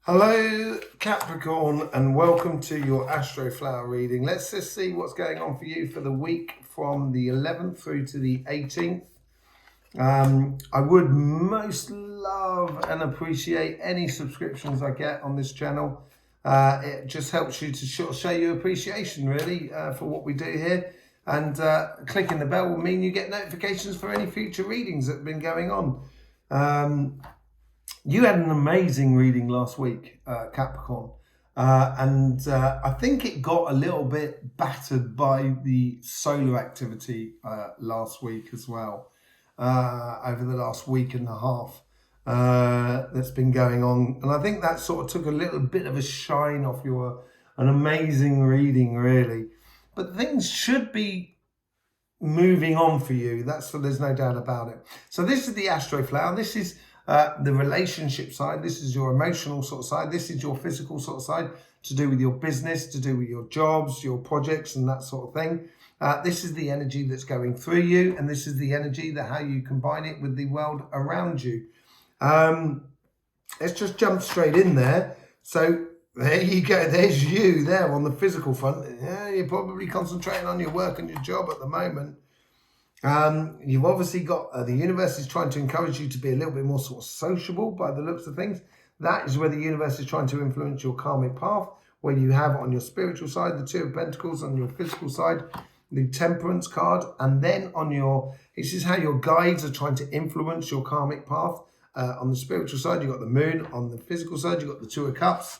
Hello Capricorn, and welcome to your Astroflower reading. Let's just see what's going on for you for the week from the 11th through to the 18th. I would most love and appreciate any subscriptions I get on this channel. It just helps you to show you appreciation really for what we do here. And clicking the bell will mean you get notifications for any future readings that have been going on. You had an amazing reading last week, Capricorn, and I think it got a little bit battered by the solar activity last week as well, over the last week and a half that's been going on. And I think that sort of took a little bit of a shine off an amazing reading, really. But things should be moving on for you. There's no doubt about it. So this is the Astroflower. This is the relationship side. This is your emotional sort of side. This is your physical sort of side, to do with your business, to do with your jobs, your projects, and that sort of thing. This is the energy that's going through you, and this is the energy that how you combine it with the world around you. Let's just jump straight in there. So there you go. There's you there on the physical front. Yeah, you're probably concentrating on your work and your job at the moment. You've obviously got the universe is trying to encourage you to be a little bit more sort of sociable by the looks of things. That is where the universe is trying to influence your karmic path, where you have on your spiritual side the Two of Pentacles, on your physical side the Temperance card, and then this is how your guides are trying to influence your karmic path. On the spiritual side you've got the Moon, on the physical side you've got the Two of Cups.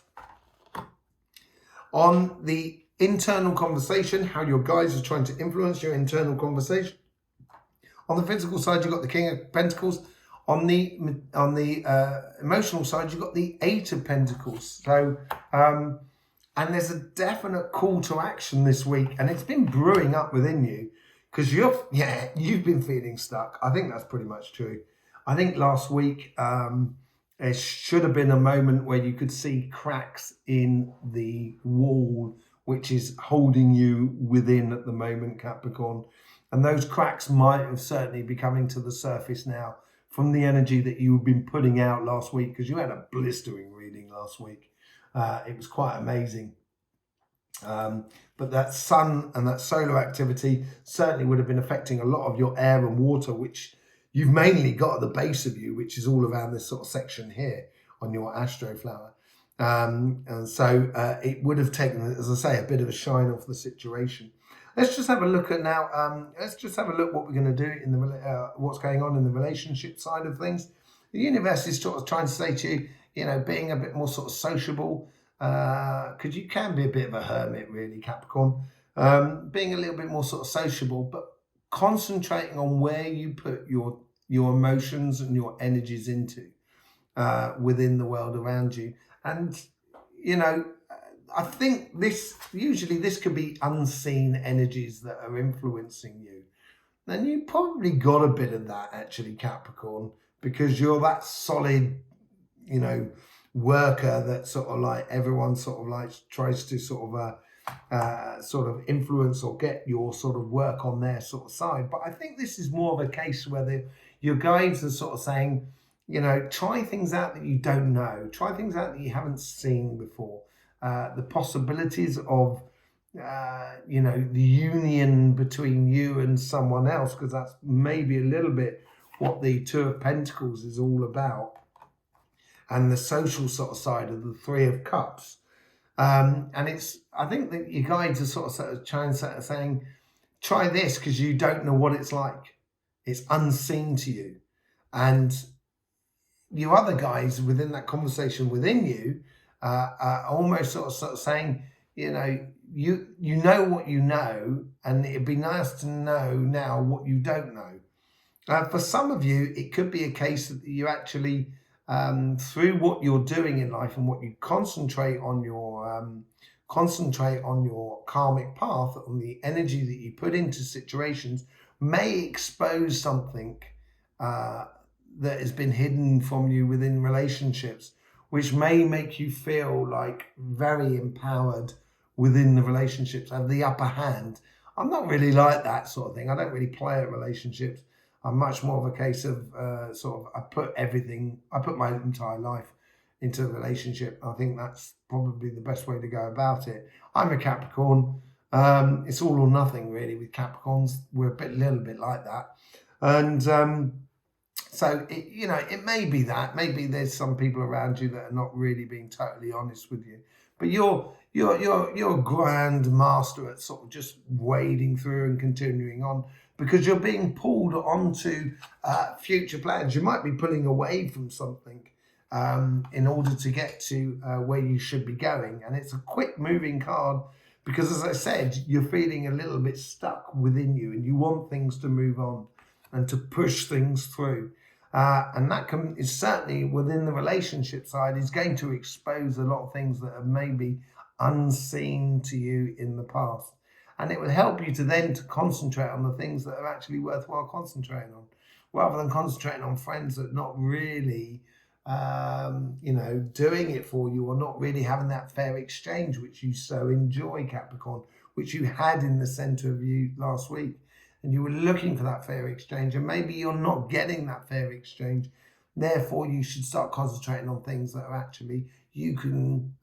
On the internal conversation, how your guides are trying to influence your internal conversation. On the physical side, you've got the King of Pentacles. On the emotional side, you've got the Eight of Pentacles. So, and there's a definite call to action this week, and it's been brewing up within you because you've been feeling stuck. I think that's pretty much true. I think last week there should have been a moment where you could see cracks in the wall, which is holding you within at the moment, Capricorn. And those cracks might have certainly be coming to the surface now from the energy that you've been putting out last week, because you had a blistering reading last week. It was quite amazing. But that sun and that solar activity certainly would have been affecting a lot of your air and water, which you've mainly got at the base of you, which is all around this sort of section here on your Astroflower. And so it would have taken, as I say, a bit of a shine off the situation. Let's just have a look at now. Let's just have a look what we're going to do in the what's going on in the relationship side of things. The universe is sort of trying to say to you, being a bit more sort of sociable, because you can be a bit of a hermit, really, Capricorn. Being a little bit more sort of sociable, but concentrating on where you put your emotions and your energies into within the world around you, and I think this could be unseen energies that are influencing you. And you probably got a bit of that actually, Capricorn, because you're that solid, worker that sort of like everyone sort of like tries to sort of influence or get your sort of work on their sort of side. But I think this is more of a case where your guides are sort of saying, try things out that you don't know, try things out that you haven't seen before. The possibilities of, the union between you and someone else, because that's maybe a little bit what the Two of Pentacles is all about, and the social sort of side of the Three of Cups. And I think that your guides are sort of saying, try this because you don't know what it's like. It's unseen to you. And your other guys within that conversation within you, almost sort of saying, you know what you know, and it'd be nice to know now what you don't know. For some of you, it could be a case that you actually, through what you're doing in life and what you concentrate on your karmic path, on the energy that you put into situations, may expose something that has been hidden from you within relationships, which may make you feel like very empowered within the relationships, have the upper hand. I'm not really like that sort of thing. I don't really play at relationships. I'm much more of a case of I put my entire life into a relationship. I think that's probably the best way to go about it. I'm a Capricorn. It's all or nothing really with Capricorns. We're a little bit like that. And so, it may be that. Maybe there's some people around you that are not really being totally honest with you. But you're a grand master at sort of just wading through and continuing on, because you're being pulled onto future plans. You might be pulling away from something in order to get to where you should be going. And it's a quick moving card because, as I said, you're feeling a little bit stuck within you and you want things to move on and to push things through. And that is certainly within the relationship side is going to expose a lot of things that are maybe unseen to you in the past. And it will help you to then to concentrate on the things that are actually worthwhile concentrating on, rather than concentrating on friends that are not really, doing it for you, or not really having that fair exchange, which you so enjoy, Capricorn, which you had in the center of you last week. And you were looking for that fair exchange, and maybe you're not getting that fair exchange. Therefore, you should start concentrating on things that are actually you can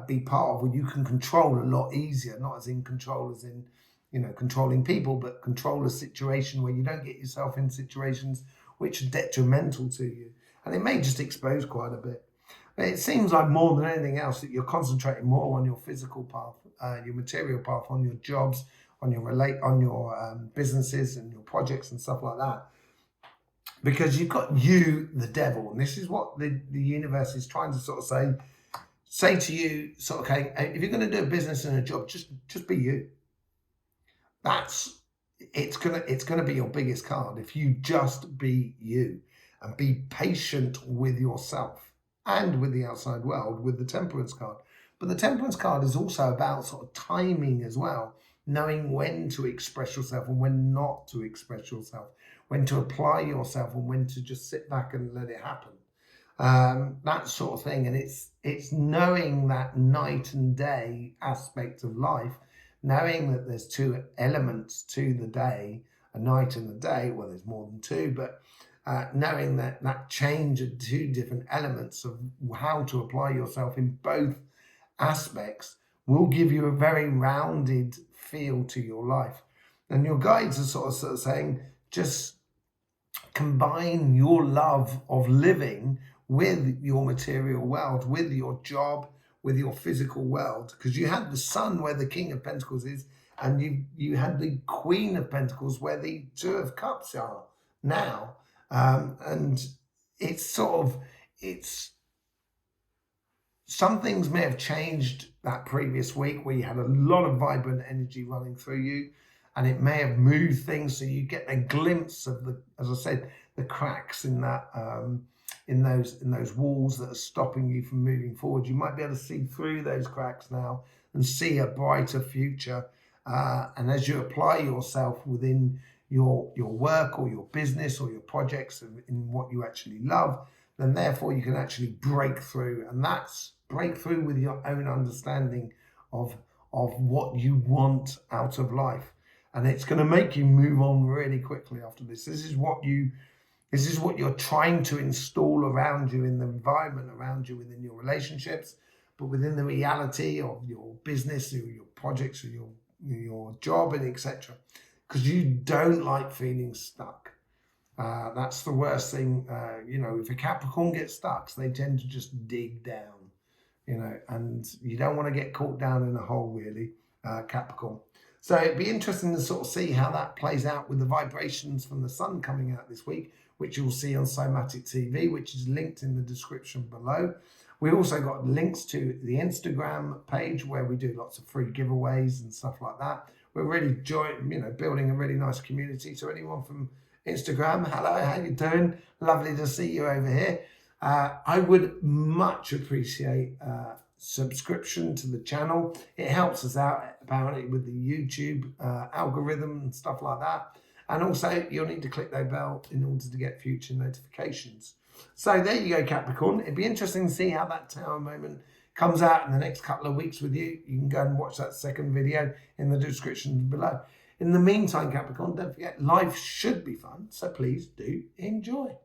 be part of, or you can control a lot easier. Not as in control as in controlling people, but control a situation where you don't get yourself in situations which are detrimental to you. And it may just expose quite a bit. But it seems like more than anything else that you're concentrating more on your physical path, your material path, on your jobs, on your businesses and your projects and stuff like that, because you've got the devil, and this is what the universe is trying to sort of say to you, sort of, okay, if you're going to do a business and a job, just be you. It's gonna be your biggest card if you just be you and be patient with yourself and with the outside world with the Temperance card. But the Temperance card is also about sort of timing as well, knowing when to express yourself and when not to express yourself, when to apply yourself and when to just sit back and let it happen. That sort of thing. And it's knowing that night and day aspect of life, knowing that there's two elements to the day, a night and a day. Well, there's more than two, but knowing that change of two different elements of how to apply yourself in both aspects will give you a very rounded feel to your life. And your guides are sort of saying, just combine your love of living with your material world, with your job, with your physical world, because you had the Sun where the King of Pentacles is, and you had the Queen of Pentacles where the Two of Cups are now. And it's some things may have changed that previous week where you had a lot of vibrant energy running through you, and it may have moved things so you get a glimpse of as I said, the cracks in that in those walls that are stopping you from moving forward. You might be able to see through those cracks now and see a brighter future. And as you apply yourself within your work or your business or your projects in what you actually love, then therefore you can actually break through. And that's break through with your own understanding of what you want out of life. And it's going to make you move on really quickly after this. This is what you're trying to install around you, in the environment around you, within your relationships, but within the reality of your business or your projects or your job and etc. Because you don't like feeling stuck. That's the worst thing. If a Capricorn gets stuck, they tend to just dig down, and you don't want to get caught down in a hole, really, Capricorn. So it'd be interesting to sort of see how that plays out with the vibrations from the Sun coming out this week, which you'll see on Somatic TV, which is linked in the description below. We also got links to the Instagram page where we do lots of free giveaways and stuff like that. We're really building a really nice community. So anyone from Instagram, hello, how you doing? Lovely to see you over here. I would much appreciate subscription to the channel. It helps us out apparently with the YouTube algorithm and stuff like that. And also you'll need to click that bell in order to get future notifications. So there you go, Capricorn. It'd be interesting to see how that Tower moment comes out in the next couple of weeks with you. You can go and watch that second video in the description below. In the meantime, Capricorn, don't forget, life should be fun, so please do enjoy.